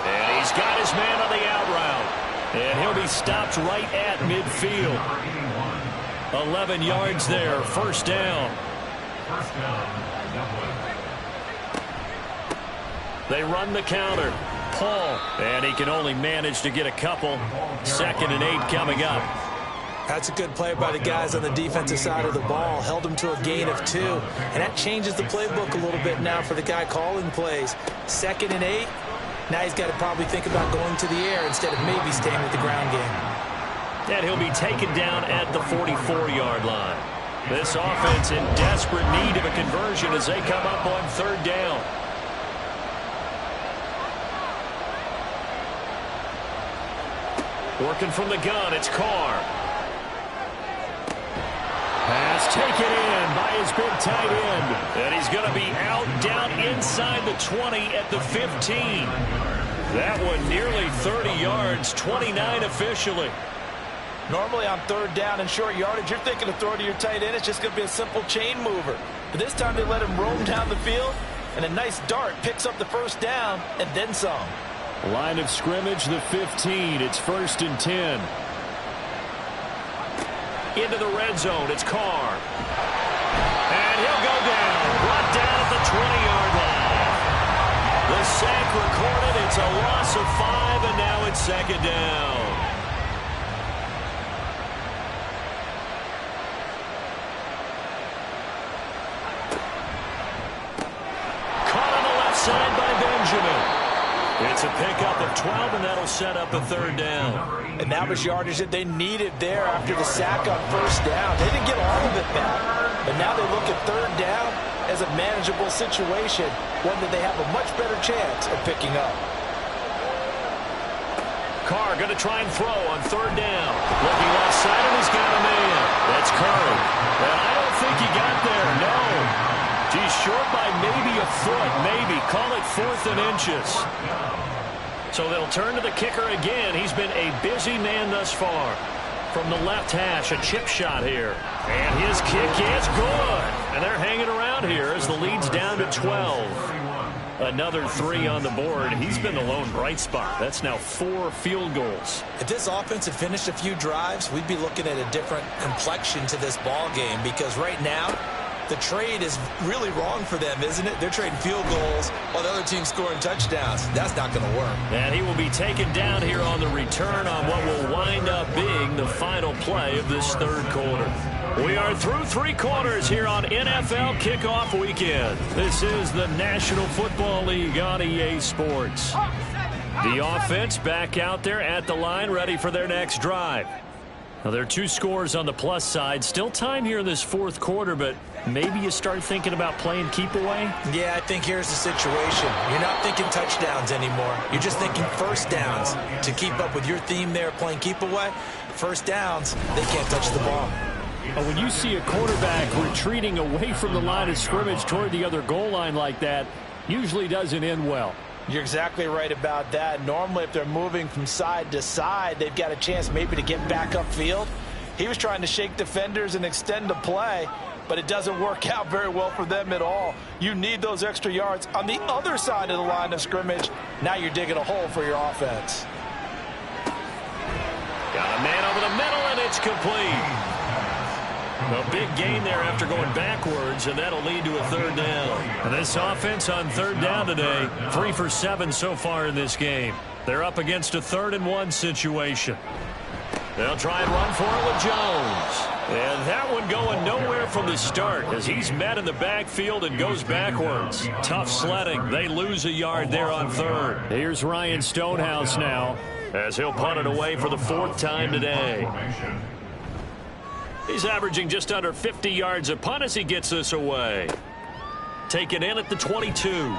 And he's got his man on the out route. And he'll be stopped right at midfield. 11 yards there. First down. First down, Dublin. They run the counter. Paul. And he can only manage to get a couple. 2nd and 8 coming up. That's a good play by the guys on the defensive side of the ball. Held them to a gain of 2. And that changes the playbook a little bit now for the guy calling plays. 2nd and 8. Now he's got to probably think about going to the air instead of maybe staying with the ground game. And he'll be taken down at the 44-yard line. This offense in desperate need of a conversion as they come up on 3rd down. Working from the gun, it's Carr. Pass taken in by his big tight end. And he's going to be out down inside the 20 at the 15. That one nearly 30 yards, 29 officially. Normally on 3rd down and short yardage, you're thinking of throwing to your tight end. It's just going to be a simple chain mover. But this time they let him roam down the field, and a nice dart picks up the 1st down and then some. Line of scrimmage, the 15. It's 1st and 10. Into the red zone, it's Carr. And he'll go down. Brought down at the 20-yard line. The sack recorded. It's a loss of 5, and now it's 2nd down. Caught on the left side by Benjamin. It's a pickup of 12, and that'll set up a 3rd down. And that was yardage that they needed there after the sack on 1st down. They didn't get all of it back, but now they look at 3rd down as a manageable situation, one that they have a much better chance of picking up. Carr going to try and throw on 3rd down. Looking left side, and he's got a man. That's Curry. And I don't think he got there, no. He's short by maybe a foot, maybe. Call it 4th and inches. So they'll turn to the kicker again. He's been a busy man thus far. From the left hash, a chip shot here. And his kick is good. And they're hanging around here as the lead's down to 12. Another 3 on the board. He's been the lone bright spot. That's now 4 field goals. If this offense had finished a few drives, we'd be looking at a different complexion to this ball game, because right now, the trade is really wrong for them, isn't it? They're trading field goals while the other team's scoring touchdowns. That's not going to work. And he will be taken down here on the return on what will wind up being the final play of this 3rd quarter. We are through 3 quarters here on NFL Kickoff Weekend. This is the National Football League on EA Sports. The offense back out there at the line, ready for their next drive. Now, there are 2 scores on the plus side. Still time here in this 4th quarter, but maybe you start thinking about playing keep away? Yeah, I think here's the situation. You're not thinking touchdowns anymore. You're just thinking 1st downs. To keep up with your theme there, playing keep away, 1st downs, they can't touch the ball. When you see a quarterback retreating away from the line of scrimmage toward the other goal line like that, usually doesn't end well. You're exactly right about that. Normally, if they're moving from side to side, they've got a chance maybe to get back upfield. He was trying to shake defenders and extend the play, but it doesn't work out very well for them at all. You need those extra yards on the other side of the line of scrimmage. Now you're digging a hole for your offense. Got a man over the middle, and it's complete. A big gain there after going backwards, and that'll lead to a 3rd down. And this offense on 3rd down today, 3 for 7 so far in this game. They're up against a 3rd and 1 situation. They'll try and run for it with Jones. And that one going nowhere from the start as he's met in the backfield and goes backwards. Tough sledding. They lose a yard there on 3rd. Here's Ryan Stonehouse now, as he'll punt it away for the 4th time today. He's averaging just under 50 yards a punt as he gets this away. Taken in at the 22.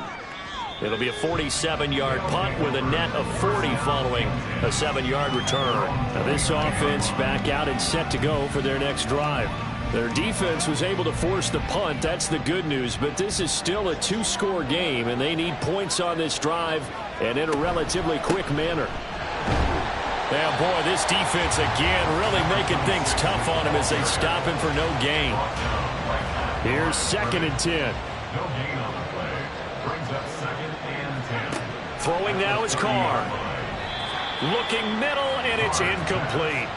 It'll be a 47-yard punt with a net of 40 following a 7-yard return. Now this offense back out and set to go for their next drive. Their defense was able to force the punt. That's the good news. But this is still a 2-score game, and they need points on this drive and in a relatively quick manner. Yeah, boy, this defense again really making things tough on him as they stop him for no gain. Here's 2nd and 10. No gain on the play. Brings up 2nd and 10. Throwing now is Carr. Looking middle, and it's incomplete.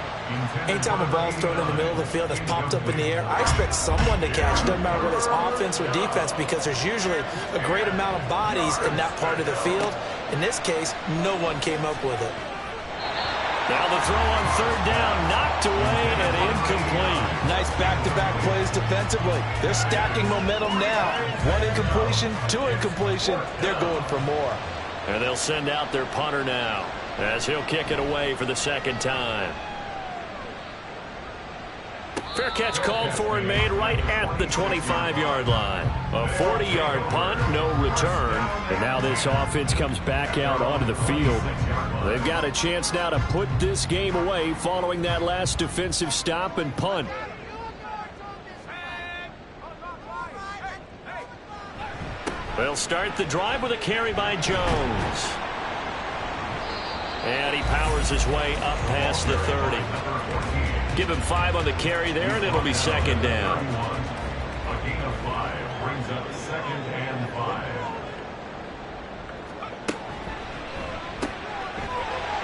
Anytime a ball's thrown in the middle of the field that's popped up in the air, I expect someone to catch. Doesn't matter whether it's offense or defense, because there's usually a great amount of bodies in that part of the field. In this case, no one came up with it. Now the throw on third down, knocked away and incomplete. Nice back-to-back plays defensively. They're stacking momentum now. One incompletion, two incompletion. They're going for more. And they'll send out their punter now as he'll kick it away for the second time. Fair catch called for and made right at the 25-yard line. A 40-yard punt, no return. And now this offense comes back out onto the field. They've got a chance now to put this game away following that last defensive stop and punt. They'll start the drive with a carry by Jones. And he powers his way up past the 30. Give him 5 on the carry there, and it'll be second down. A gain of 5 brings up second and 5.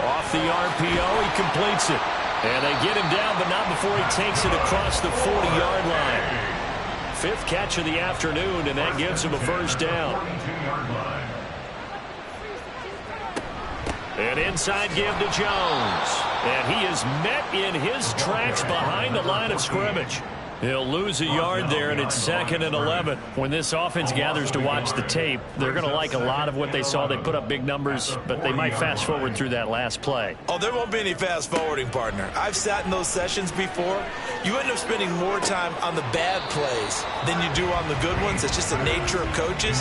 Off the RPO, he completes it. And they get him down, but not before he takes it across the 40-yard line. 5th catch of the afternoon, and that gives him a first down. 42-yard line. An inside give to Jones. And he is met in his tracks behind the line of scrimmage. He'll lose a yard there, and it's 2nd and 11. When this offense gathers to watch the tape, they're going to like a lot of what they saw. They put up big numbers, but they might fast forward through that last play. Oh, there won't be any fast forwarding, partner. I've sat in those sessions before. You end up spending more time on the bad plays than you do on the good ones. It's just the nature of coaches.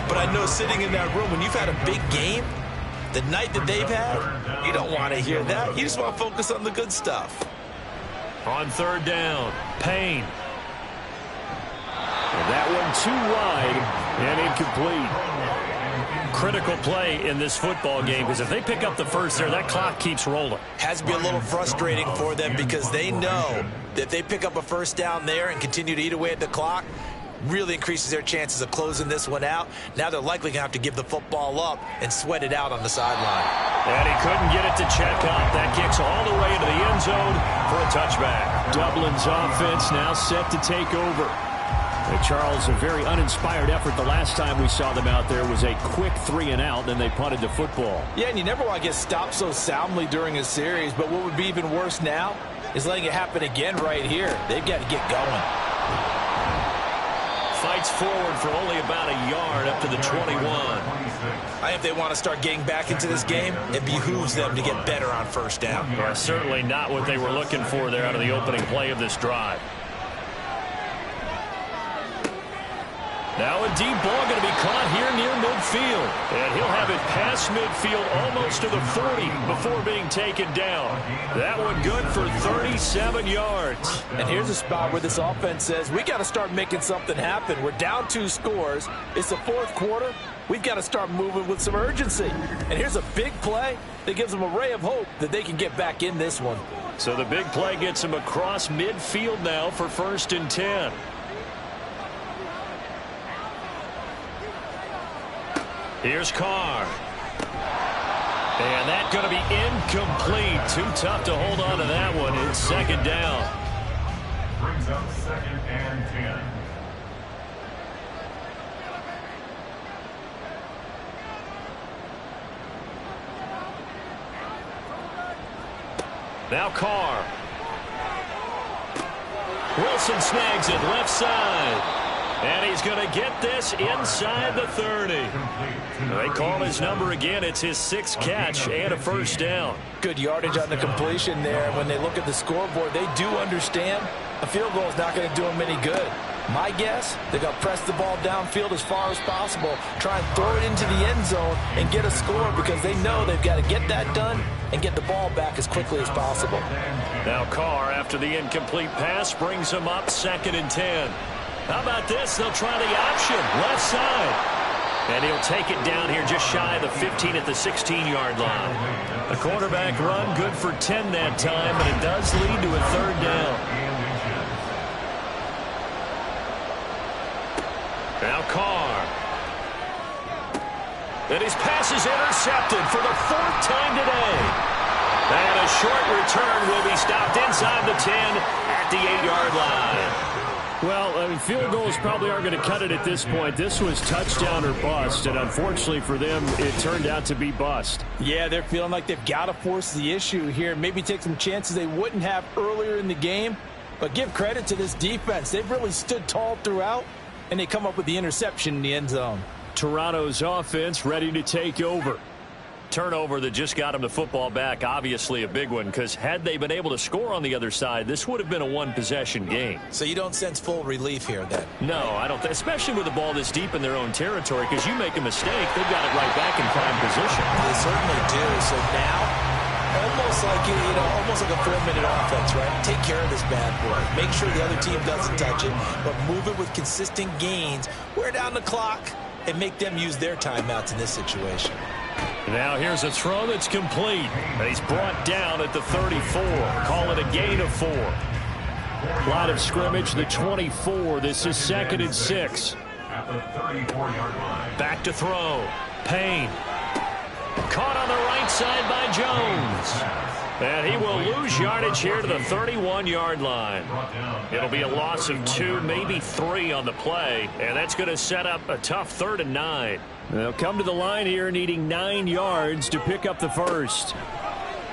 But I know sitting in that room, when you've had a big game, the night that they've had, you don't want to hear that. You just want to focus on the good stuff. On third down, Payne. And that one too wide and incomplete. Critical play in this football game, because if they pick up the first there, that clock keeps rolling. Has to be a little frustrating for them because they know that if they pick up a first down there and continue to eat away at the clock, really increases their chances of closing this one out. Now they're likely going to have to give the football up and sweat it out on the sideline. And he couldn't get it to check up. That kicks all the way into the end zone for a touchback. Dublin's offense now set to take over. And Charles, a very uninspired effort. The last time we saw them out there was a quick 3-and-out, then they punted the football. Yeah, and you never want to get stopped so soundly during a series, but what would be even worse now is letting it happen again right here. They've got to get going. Fights forward for only about a yard up to the 21. I think they want to start getting back into this game. It behooves them to get better on first down. Yeah, certainly not what they were looking for there out of the opening play of this drive. Now a deep ball going to be caught here near midfield. And he'll have it past midfield almost to the 40 before being taken down. That one good for 37 yards. And here's a spot where this offense says, we got to start making something happen. We're down 2 scores. It's the 4th quarter. We've got to start moving with some urgency. And here's a big play that gives them a ray of hope that they can get back in this one. So the big play gets them across midfield now for 1st and 10. Here's Carr. And that's going to be incomplete. Too tough to hold on to that one. It's 2nd down. Brings up 2nd and 10. Now Carr. Wilson snags it left side. And he's going to get this inside the 30. They call his number again. It's his 6th catch and a first down. Good yardage on the completion there. When they look at the scoreboard, they do understand a field goal is not going to do them any good. My guess, they're going to press the ball downfield as far as possible, try and throw it into the end zone and get a score because they know they've got to get that done and get the ball back as quickly as possible. Now Carr, after the incomplete pass, brings him up 2nd and 10. How about this? They'll try the option, left side. And he'll take it down here just shy of the 15 at the 16-yard line. The quarterback run good for 10 that time, but it does lead to a 3rd down. Now Carr. And his pass is intercepted for the 4th time today. And a short return will be stopped inside the 10 at the 8-yard line. Well, I mean, field goals probably aren't going to cut it at this point. This was touchdown or bust, and unfortunately for them, it turned out to be bust. Yeah, they're feeling like they've got to force the issue here, maybe take some chances they wouldn't have earlier in the game. But give credit to this defense. They've really stood tall throughout, and they come up with the interception in the end zone. Toronto's offense ready to take over. Turnover that just got them the football back, obviously a big one, because had they been able to score on the other side, this would have been a one-possession game. So you don't sense full relief here then? No, I don't think, especially with the ball this deep in their own territory, because you make a mistake, they've got it right back in prime position. They certainly do. So now, almost like almost like a 4-minute offense, right? Take care of this bad boy. Make sure the other team doesn't touch it, but move it with consistent gains. Wear down the clock and make them use their timeouts in this situation. Now here's a throw that's complete. He's brought down at the 34. Call it a gain of 4. Line of scrimmage, the 24. This is 2nd and 6. At the 34-yard line. Back to throw. Payne. Caught on the right side by Jones. And he will lose yardage here to the 31-yard line. It'll be a loss of 2, maybe 3 on the play. And that's going to set up a tough 3rd and 9. They'll come to the line here needing 9 yards to pick up the first.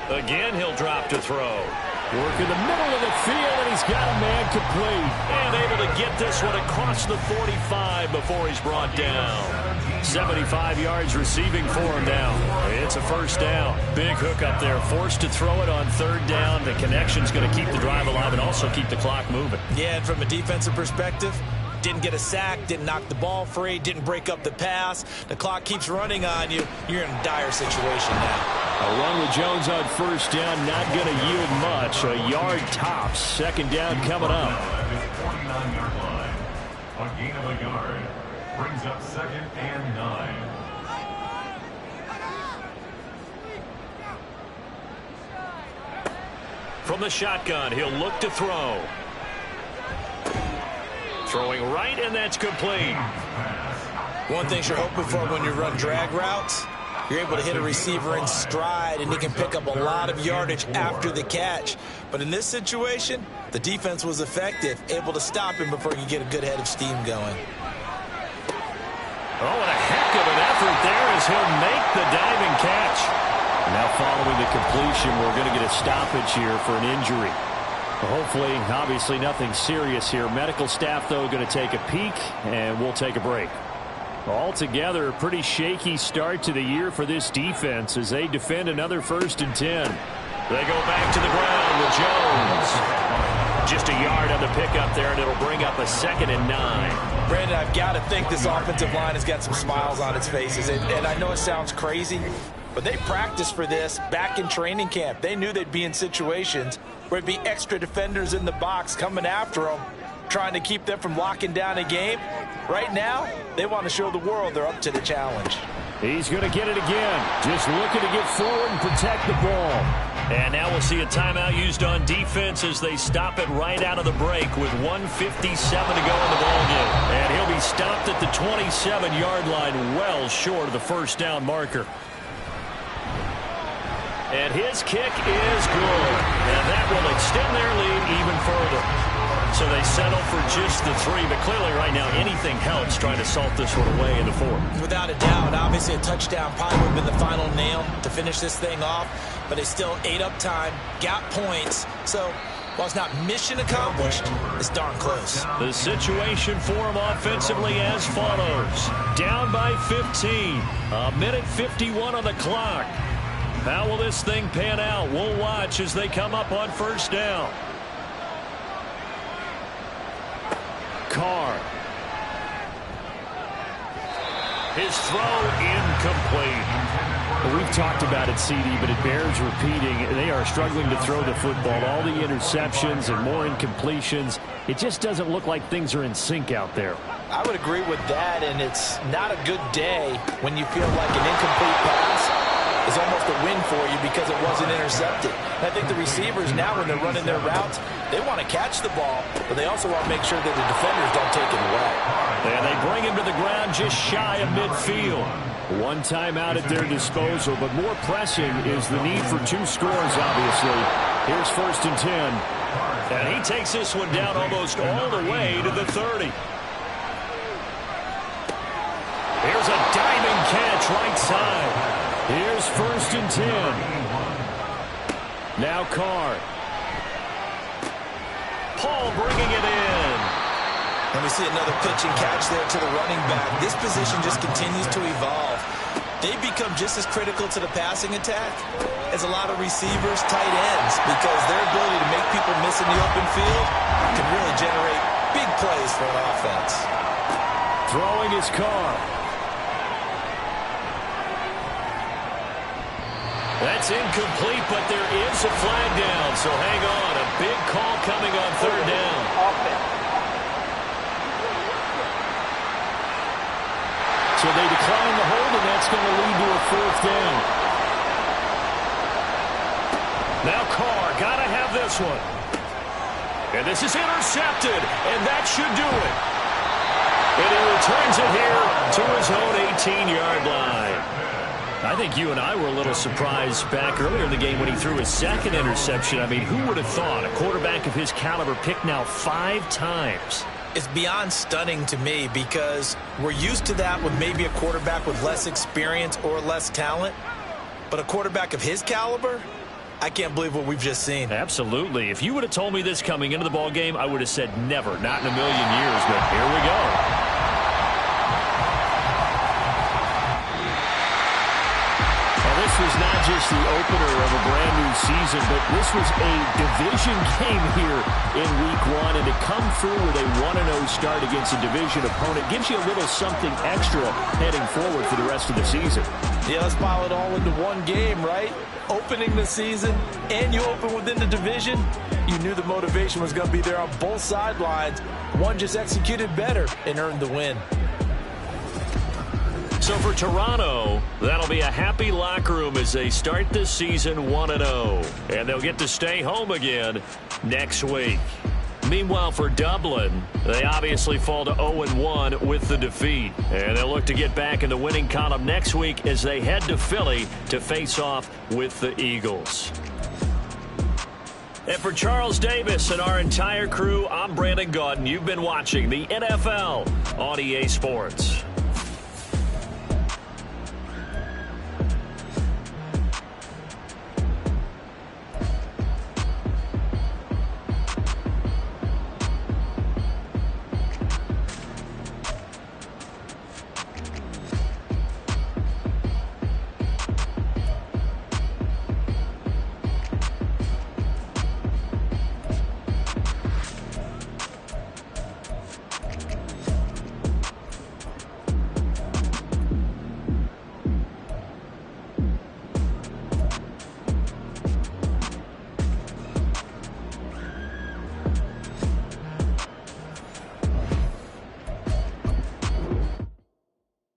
Again, he'll drop to throw. Work in the middle of the field, and he's got a man complete. And able to get this one across the 45 before he's brought down. 75 yards receiving for him now. It's a first down. Big hook up there. Forced to throw it on 3rd down. The connection's going to keep the drive alive and also keep the clock moving. Yeah, and from a defensive perspective, didn't get a sack, didn't knock the ball free, didn't break up the pass. The clock keeps running on you. You're in a dire situation now. A run with Jones on 1st down, not going to yield much. A yard tops. 2nd down coming up. At his 49-yard line. A gain of a yard. Brings up 2nd and 9. From the shotgun, he'll look to throw. Throwing right, and that's complete. One thing you're hoping for when you run drag routes, you're able to hit a receiver in stride, and he can pick up a lot of yardage after the catch. But in this situation, the defense was effective, able to stop him before he could get a good head of steam going. Oh, and a heck of an effort there as he'll make the diving catch. Now following the completion, we're going to get a stoppage here for an injury. Hopefully, obviously nothing serious here. Medical staff, though, going to take a peek, and we'll take a break. Altogether, a pretty shaky start to the year for this defense as they defend another 1st and 10. They go back to the ground with Jones. Just a yard on the pickup there, and it'll bring up a 2nd and 9. Brandon, I've got to think this offensive line has got some smiles on its faces. And I know it sounds crazy, but they practiced for this back in training camp. They knew they'd be in situations where it'd be extra defenders in the box coming after them, trying to keep them from locking down a game. Right now, they want to show the world they're up to the challenge. He's going to get it again. Just looking to get forward and protect the ball. And now we'll see a timeout used on defense as they stop it right out of the break with 1:57 to go in the ballgame. And he'll be stopped at the 27-yard line, well short of the 1st down marker. And his kick is good. And that will extend their lead even further. So they settle for just the 3, but clearly right now anything helps trying to salt this one away in the 4th. Without a doubt, obviously a touchdown probably would have been the final nail to finish this thing off, but they still ate up time, got points. So while it's not mission accomplished, it's darn close. The situation for them offensively as follows. Down by 15. 1:51 on the clock. How will this thing pan out? We'll watch as they come up on 1st down. Carr. His throw incomplete. Well, we've talked about it, CD, but it bears repeating. They are struggling to throw the football. All the interceptions and more incompletions. It just doesn't look like things are in sync out there. I would agree with that, and it's not a good day when you feel like an incomplete pass is almost a win for you because it wasn't intercepted. And I think the receivers now, when they're running their routes, they want to catch the ball, but they also want to make sure that the defenders don't take it away. And they bring him to the ground just shy of midfield. One timeout at their disposal, but more pressing is the need for 2 scores, obviously. Here's 1st and 10. And he takes this one down almost all the way to the 30. Here's a diving catch right side. Here's 1st and 10. Now Carr. Paul bringing it in. And we see another pitch and catch there to the running back. This position just continues to evolve. They become just as critical to the passing attack as a lot of receivers, tight ends, because their ability to make people miss in the open field can really generate big plays for an offense. Throwing his Carr. That's incomplete, but there is a flag down, so hang on. A big call coming on 3rd down. So they decline the hold, and that's going to lead to a 4th down. Now Carr, got to have this one. And this is intercepted, and that should do it. And he returns it here to his own 18-yard line. I think you and I were a little surprised back earlier in the game when he threw his 2nd interception. I mean, who would have thought a quarterback of his caliber picked now 5 times? It's beyond stunning to me because we're used to that with maybe a quarterback with less experience or less talent. But a quarterback of his caliber, I can't believe what we've just seen. Absolutely. If you would have told me this coming into the ball game, I would have said never, not in a million years. But here we go. This was not just the opener of a brand new season, but this was a division game here in Week 1. And to come through with a 1-0 start against a division opponent gives you a little something extra heading forward for the rest of the season. Yeah, let's pile it all into one game, right? Opening the season, and you open within the division. You knew the motivation was going to be there on both sidelines. One just executed better and earned the win. So for Toronto, that'll be a happy locker room as they start this season 1-0. And they'll get to stay home again next week. Meanwhile, for Dublin, they obviously fall to 0-1 with the defeat. And they'll look to get back in the winning column next week as they head to Philly to face off with the Eagles. And for Charles Davis and our entire crew, I'm Brandon Gaudin. You've been watching the NFL on EA Sports.